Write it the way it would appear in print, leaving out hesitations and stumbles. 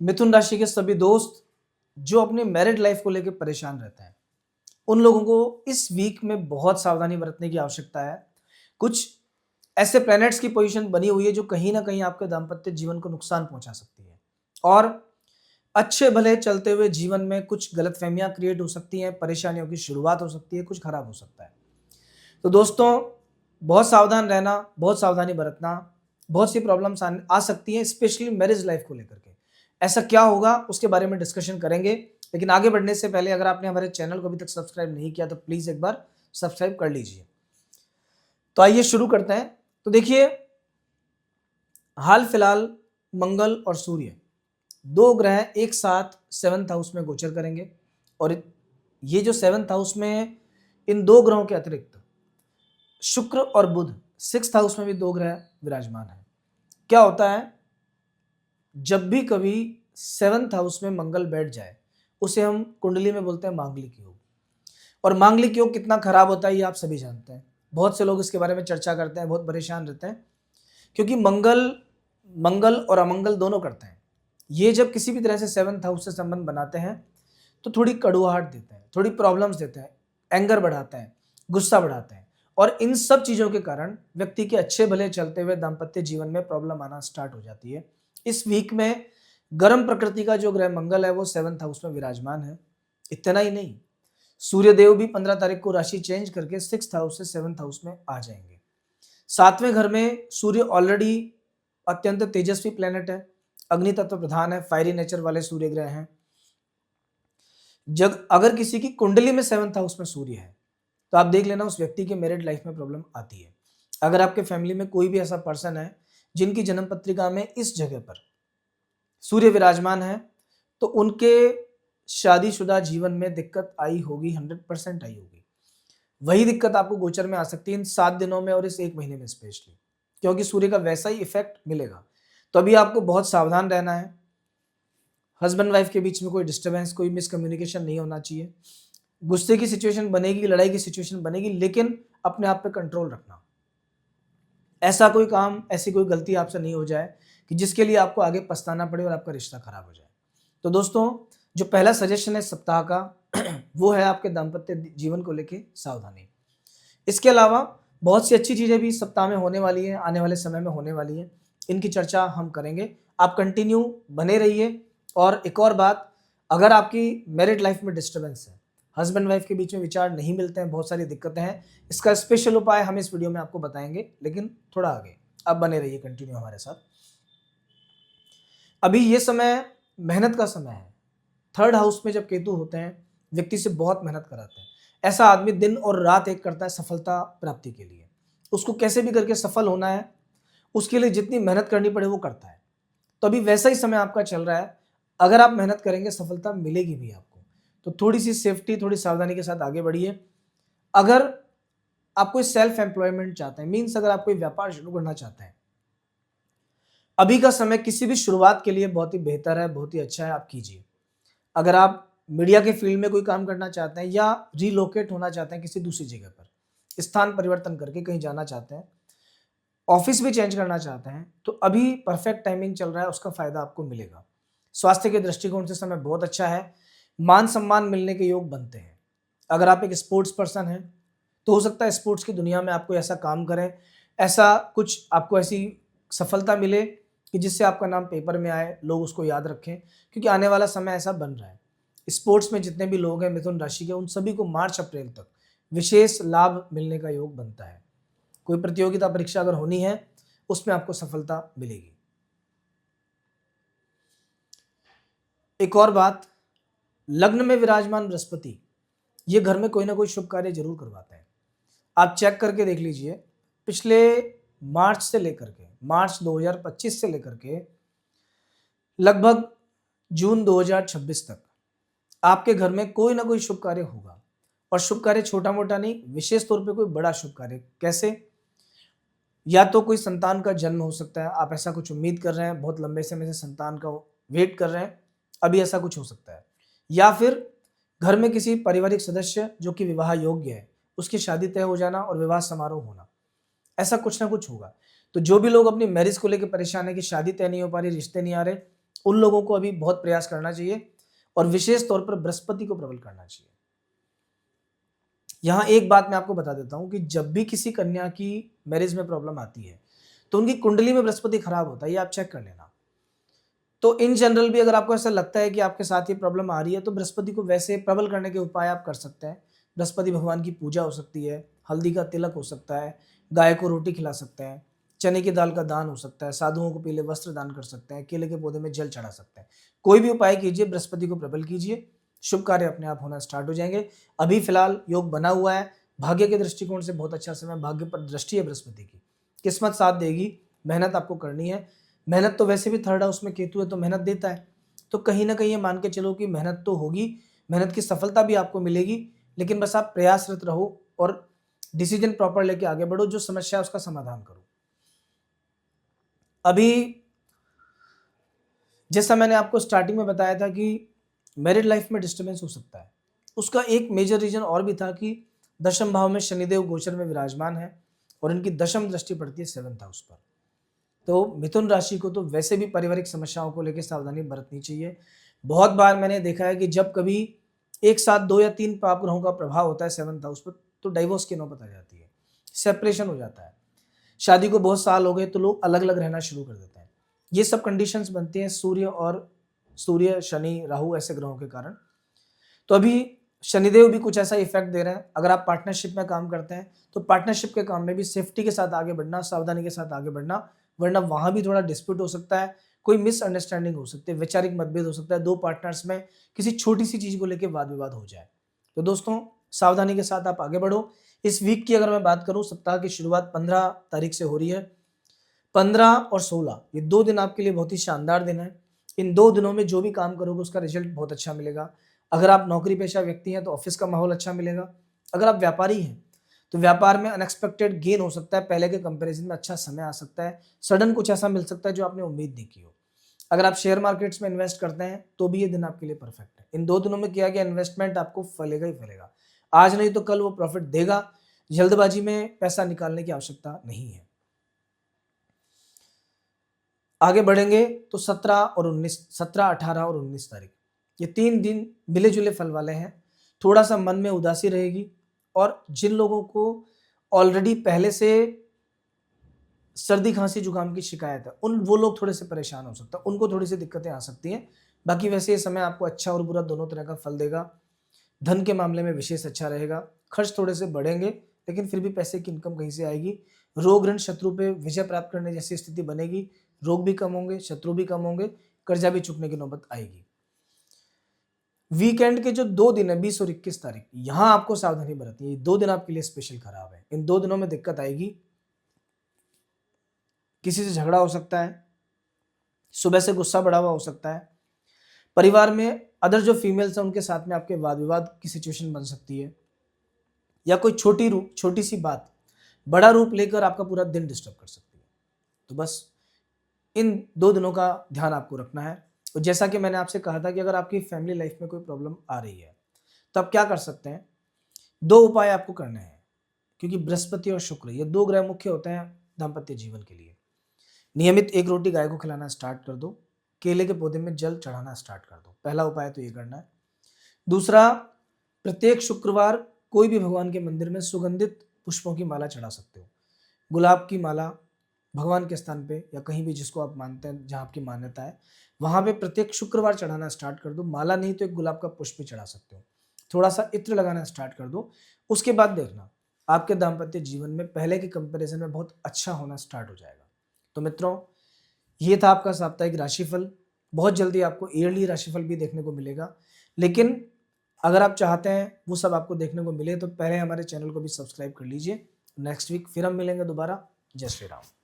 मिथुन राशि के सभी दोस्त जो अपनी मैरिड लाइफ को लेकर परेशान रहते हैं, उन लोगों को इस वीक में बहुत सावधानी बरतने की आवश्यकता है। कुछ ऐसे प्लैनेट्स की पोजीशन बनी हुई है जो कहीं ना कहीं आपके दाम्पत्य जीवन को नुकसान पहुंचा सकती है, और अच्छे भले चलते हुए जीवन में कुछ गलतफहमियां क्रिएट हो सकती हैं, परेशानियों की शुरुआत हो सकती है, कुछ खराब हो सकता है। तो दोस्तों, बहुत सावधान रहना, बहुत सावधानी बरतना, बहुत सी प्रॉब्लम्स आ सकती हैं, स्पेशली मैरिज लाइफ को लेकर के। ऐसा क्या होगा उसके बारे में डिस्कशन करेंगे, लेकिन आगे बढ़ने से पहले अगर आपने हमारे चैनल को अभी तक सब्सक्राइब नहीं किया तो प्लीज़ एक बार सब्सक्राइब कर लीजिए। तो आइए शुरू करते हैं। तो देखिए, हाल फिलहाल मंगल और सूर्य दो ग्रह एक साथ सेवंथ हाउस में गोचर करेंगे, और ये जो सेवंथ हाउस में इन दो ग्रहों के अतिरिक्त शुक्र और बुध सिक्स्थ हाउस में भी दो ग्रह विराजमान है। क्या होता है, जब भी कभी सेवंथ हाउस में मंगल बैठ जाए उसे हम कुंडली में बोलते हैं मांगलिक योग। और मांगलिक योग कितना खराब होता है ये आप सभी जानते हैं। बहुत से लोग इसके बारे में चर्चा करते हैं, बहुत परेशान रहते हैं, क्योंकि मंगल मंगल और अमंगल दोनों करते हैं। ये जब किसी भी तरह से सेवंथ हाउस से संबंध बनाते हैं तो थोड़ी कड़ुआहट देते हैं, थोड़ी प्रॉब्लम्स देते हैं, एंगर बढ़ाते हैं, गुस्सा बढ़ाते हैं, और इन सब चीज़ों के कारण व्यक्ति के अच्छे भले चलते हुए दाम्पत्य जीवन में प्रॉब्लम आना स्टार्ट हो जाती है। इस वीक में गर्म प्रकृति का जो ग्रह मंगल है वो सेवंथ हाउस में विराजमान है। इतना ही नहीं, सूर्यदेव भी 15 तारीख को राशि चेंज करके सिक्स्थ हाउस से सेवंथ हाउस में आ जाएंगे। सातवें घर में सूर्य ऑलरेडी अत्यंत तेजस्वी प्लेनेट है, अग्नि तत्व प्रधान है, फायरी नेचर वाले सूर्य ग्रह हैं। जब अगर किसी की कुंडली में सेवंथ हाउस में सूर्य है तो आप देख लेना उस व्यक्ति के मैरिड लाइफ में प्रॉब्लम आती है। अगर आपके फैमिली में कोई भी ऐसा पर्सन है जिनकी जन्म पत्रिका में इस जगह पर सूर्य विराजमान है, तो उनके शादीशुदा जीवन में दिक्कत आई होगी, 100% आई होगी। वही दिक्कत आपको गोचर में आ सकती है इन 7 दिनों में और इस 1 महीने में स्पेशली, क्योंकि सूर्य का वैसा ही इफेक्ट मिलेगा। तो अभी आपको बहुत सावधान रहना है। हस्बैंड वाइफ के बीच में कोई डिस्टर्बेंस, कोई मिसकम्युनिकेशन नहीं होना चाहिए। गुस्से की सिचुएशन बनेगी, लड़ाई की सिचुएशन बनेगी, लेकिन अपने आप पे कंट्रोल रखना। ऐसा कोई काम, ऐसी कोई गलती आपसे नहीं हो जाए कि जिसके लिए आपको आगे पछताना पड़े और आपका रिश्ता खराब हो जाए। तो दोस्तों, जो पहला सजेशन है सप्ताह का वो है आपके दाम्पत्य जीवन को लेके सावधानी। इसके अलावा बहुत सी अच्छी चीजें भी इस सप्ताह में होने वाली है, आने वाले समय में होने वाली है, इनकी चर्चा हम करेंगे। आप कंटिन्यू बने रहिए। और एक और बात, अगर आपकी मैरिड लाइफ में डिस्टर्बेंस है, हस्बैंड वाइफ के बीच में विचार नहीं मिलते हैं, बहुत सारी दिक्कतें हैं, इसका स्पेशल उपाय हम इस वीडियो में आपको बताएंगे, लेकिन थोड़ा आगे। आप बने रहिए कंटिन्यू हमारे साथ। अभी ये समय मेहनत का समय है। थर्ड हाउस में जब केतु होते हैं, व्यक्ति से बहुत मेहनत कराते हैं। ऐसा आदमी दिन और रात एक करता है सफलता प्राप्ति के लिए। उसको कैसे भी करके सफल होना है, उसके लिए जितनी मेहनत करनी पड़े वो करता है। तो अभी वैसा ही समय आपका चल रहा है। अगर आप मेहनत करेंगे सफलता मिलेगी भी आपको। तो थोड़ी सी सेफ्टी, थोड़ी सावधानी के साथ आगे बढ़िए। अगर आप कोई सेल्फ एम्प्लॉयमेंट चाहते हैं, मीन्स अगर आप कोई व्यापार शुरू करना चाहते हैं, अभी का समय किसी भी शुरुआत के लिए बहुत ही बेहतर है, बहुत ही अच्छा है, आप कीजिए। अगर आप मीडिया के फील्ड में कोई काम करना चाहते हैं या रिलोकेट होना चाहते हैं किसी दूसरी जगह पर, स्थान परिवर्तन करके कहीं जाना चाहते हैं, ऑफिस भी चेंज करना चाहते हैं, तो अभी परफेक्ट टाइमिंग चल रहा है, उसका फायदा आपको मिलेगा। स्वास्थ्य के दृष्टिकोण से समय बहुत अच्छा है। मान सम्मान मिलने के योग बनते हैं। अगर आप एक स्पोर्ट्स पर्सन हैं तो हो सकता है स्पोर्ट्स की दुनिया में आपको ऐसा काम करें, ऐसा कुछ आपको ऐसी सफलता मिले कि जिससे आपका नाम पेपर में आए, लोग उसको याद रखें, क्योंकि आने वाला समय ऐसा बन रहा है। स्पोर्ट्स में जितने भी लोग हैं मिथुन राशि के, उन सभी को मार्च अप्रैल तक विशेष लाभ मिलने का योग बनता है। कोई प्रतियोगिता परीक्षा अगर होनी है उसमें आपको सफलता मिलेगी। एक और बात, लग्न में विराजमान बृहस्पति ये घर में कोई ना कोई शुभ कार्य जरूर करवाते हैं। आप चेक करके देख लीजिए, पिछले मार्च से लेकर के, मार्च 2025 से लेकर के लगभग जून 2026 तक आपके घर में कोई ना कोई शुभ कार्य होगा। और शुभ कार्य छोटा मोटा नहीं, विशेष तौर पे कोई बड़ा शुभ कार्य। कैसे? या तो कोई संतान का जन्म हो सकता है, आप ऐसा कुछ उम्मीद कर रहे हैं, बहुत लंबे समय से संतान का वेट कर रहे हैं, अभी ऐसा कुछ हो सकता है। या फिर घर में किसी पारिवारिक सदस्य जो कि विवाह योग्य है, उसकी शादी तय हो जाना और विवाह समारोह होना, ऐसा कुछ ना कुछ होगा। तो जो भी लोग अपनी मैरिज को लेकर परेशान है कि शादी तय नहीं हो पा रही, रिश्ते नहीं आ रहे, उन लोगों को अभी बहुत प्रयास करना चाहिए और विशेष तौर पर बृहस्पति को प्रबल करना चाहिए। यहाँ एक बात मैं आपको बता देता हूँ कि जब भी किसी कन्या की मैरिज में प्रॉब्लम आती है तो उनकी कुंडली में बृहस्पति खराब होता है, ये आप चेक कर लेना। तो इन जनरल भी अगर आपको ऐसा लगता है कि आपके साथ ये प्रॉब्लम आ रही है तो बृहस्पति को वैसे प्रबल करने के उपाय आप कर सकते हैं। बृहस्पति भगवान की पूजा हो सकती है, हल्दी का तिलक हो सकता है, गाय को रोटी खिला सकते हैं, चने की दाल का दान हो सकता है, साधुओं को पीले वस्त्र दान कर सकते हैं, केले के पौधे में जल चढ़ा सकते हैं। कोई भी उपाय कीजिए, बृहस्पति को प्रबल कीजिए, शुभ कार्य अपने आप होना स्टार्ट हो जाएंगे। अभी फिलहाल योग बना हुआ है, भाग्य के दृष्टिकोण से बहुत अच्छा समय, भाग्य पर दृष्टि है बृहस्पति की, किस्मत साथ देगी, मेहनत आपको करनी है। मेहनत तो वैसे भी थर्ड हाउस में केतु है तो मेहनत देता है, तो कहीं ना कहीं ये मान के चलो कि मेहनत तो होगी, मेहनत की सफलता भी आपको मिलेगी, लेकिन बस आप प्रयासरत रहो और डिसीजन प्रॉपर लेके आगे बढ़ो, जो समस्या है उसका समाधान करो। अभी जैसा मैंने आपको स्टार्टिंग में बताया था कि मैरिड लाइफ में डिस्टर्बेंस हो सकता है, उसका एक मेजर रीजन और भी था कि दशम भाव में शनिदेव गोचर में विराजमान है और इनकी दशम दृष्टि पड़ती है 7th हाउस पर। तो मिथुन राशि को तो वैसे भी पारिवारिक समस्याओं को लेकर सावधानी बरतनी चाहिए। बहुत बार मैंने देखा है कि जब कभी एक साथ 2 या 3 पाप ग्रहों का प्रभाव होता है 7th हाउस पर तो डाइवोर्स की नौबत आ जाती है, सेपरेशन हो जाता है, शादी को बहुत साल हो गए तो लोग अलग अलग रहना शुरू कर देते हैं। ये सब कंडीशंस बनती हैं सूर्य शनि राहु ऐसे ग्रहों के कारण। तो अभी शनिदेव भी कुछ ऐसा इफेक्ट दे रहे हैं। अगर आप पार्टनरशिप में काम करते हैं तो पार्टनरशिप के काम में भी सेफ्टी के साथ आगे बढ़ना, सावधानी के साथ आगे बढ़ना, वरना वहां भी थोड़ा डिस्प्यूट हो सकता है, कोई मिसअंडरस्टैंडिंग हो सकती है, वैचारिक मतभेद हो सकता है, दो पार्टनर्स में किसी छोटी सी चीज को लेकर वाद विवाद हो जाए। तो दोस्तों सावधानी के साथ आप आगे बढ़ो। इस वीक की अगर मैं बात करूं, सप्ताह की शुरुआत 15 तारीख से हो रही है। 15 और 16 ये 2 दिन आपके लिए बहुत ही शानदार दिन है। इन 2 दिनों में जो भी काम करोगे उसका रिजल्ट बहुत अच्छा मिलेगा। अगर आप नौकरी पेशा व्यक्ति हैं तो ऑफिस का माहौल अच्छा मिलेगा। अगर आप व्यापारी हैं तो व्यापार में अनएक्सपेक्टेड गेन हो सकता है, पहले के कंपैरिजन में अच्छा समय आ सकता है, सडन कुछ ऐसा मिल सकता है जो आपने उम्मीद नहीं की हो। अगर आप शेयर मार्केट्स में इन्वेस्ट करते हैं तो भी ये दिन आपके लिए परफेक्ट है। इन 2 दिनों में किया गया इन्वेस्टमेंट आपको फलेगा ही फलेगा, आज नहीं तो कल वो प्रॉफिट देगा। जल्दबाजी में पैसा निकालने की आवश्यकता नहीं है। आगे बढ़ेंगे तो 17, 18 और 19 तारीख ये 3 दिन मिले जुले फल वाले हैं। थोड़ा सा मन में उदासी रहेगी और जिन लोगों को ऑलरेडी पहले से सर्दी खांसी जुकाम की शिकायत है वो लोग थोड़े से परेशान हो सकते हैं, उनको थोड़ी सी दिक्कतें आ सकती हैं। बाकी वैसे ये समय आपको अच्छा और बुरा दोनों तरह का फल देगा। धन के मामले में विशेष अच्छा रहेगा, खर्च थोड़े से बढ़ेंगे लेकिन फिर भी पैसे की इनकम कहीं से आएगी। रोग ऋण शत्रु पे विजय प्राप्त करने जैसी स्थिति बनेगी, रोग भी कम होंगे, शत्रु भी कम होंगे, कर्जा भी चुकने की नौबत आएगी। वीकेंड के जो 2 दिन है 20 और 21 तारीख, यहां आपको सावधानी बरतनी है। 2 दिन आपके लिए स्पेशल खराब है। इन 2 दिनों में दिक्कत आएगी, किसी से झगड़ा हो सकता है, सुबह से गुस्सा बढ़ा हुआ हो सकता है, परिवार में अदर जो फीमेल्स हैं उनके साथ में आपके वाद विवाद की सिचुएशन बन सकती है, या कोई छोटी सी बात बड़ा रूप लेकर आपका पूरा दिन डिस्टर्ब कर सकती है। तो बस इन 2 दिनों का ध्यान आपको रखना है। और जैसा कि मैंने आपसे कहा था कि अगर आपकी फैमिली लाइफ में कोई प्रॉब्लम आ रही है तो आप क्या कर सकते हैं, 2 उपाय आपको करने हैं, क्योंकि बृहस्पति और शुक्र ये 2 ग्रह मुख्य होते हैं दाम्पत्य जीवन के लिए। नियमित 1 रोटी गाय को खिलाना स्टार्ट कर दो, केले के पौधे में जल चढ़ाना स्टार्ट कर दो, पहला उपाय तो ये करना है। दूसरा, प्रत्येक शुक्रवार कोई भी भगवान के मंदिर में सुगंधित पुष्पों की माला चढ़ा सकते हो। गुलाब की माला भगवान के स्थान पे या कहीं भी जिसको आप मानते हैं, जहाँ आपकी मान्यता है, वहां पे प्रत्येक शुक्रवार चढ़ाना स्टार्ट कर दो। माला नहीं तो एक गुलाब का पुष्प भी चढ़ा सकते हो। थोड़ा सा इत्र लगाना स्टार्ट कर दो। उसके बाद देखना आपके दाम्पत्य जीवन में पहले के कंपैरिजन में बहुत अच्छा होना स्टार्ट हो जाएगा। तो मित्रों, ये था आपका साप्ताहिक राशिफल। बहुत जल्दी आपको ईयरली राशिफल भी देखने को मिलेगा, लेकिन अगर आप चाहते हैं वो सब आपको देखने को मिले तो पहले हमारे चैनल को भी सब्सक्राइब कर लीजिए। नेक्स्ट वीक फिर हम मिलेंगे दोबारा। जय श्री राम।